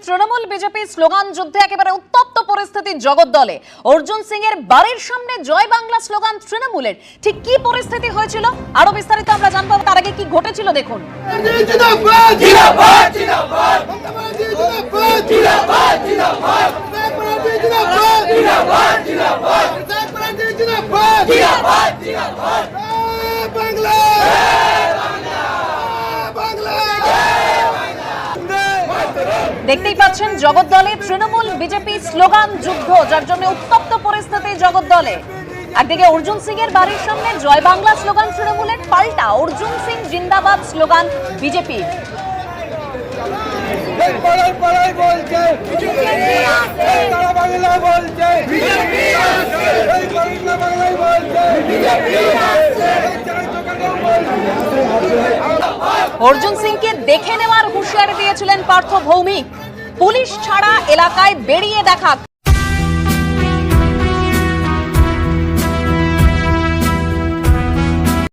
Trinamool BJP slogan যুদ্ধে একেবারে উত্তপ্ত পরিস্থিতি জগদ্দলে। অর্জুন সিং এর বাড়ির সামনে জয় বাংলা স্লোগান তৃণমূলের। ঠিক কি পরিস্থিতি হয়েছিল আরো বিস্তারিত আমরা জানবো, তার আগে কি ঘটেছিল দেখুন। দেখতেই পাচ্ছেন জগদ্দলে তৃণমূল বিজেপি স্লোগান যুদ্ধ, যার জন্য উত্তপ্ত পরিস্থিতি জগদ্দলে। একদিকে অর্জুন সিং এর বাড়ির সামনে জয় বাংলা স্লোগান তৃণমূলের, পাল্টা অর্জুন সিং জিন্দাবাদ স্লোগান বিজেপি। অর্জুন সিংকে দেখে নেওয়ার হুঁশিয়ারি দিয়েছিলেন পার্থ ভৌমিক। পুলিশ ছাড়া এলাকায় বেরিয়ে দেখা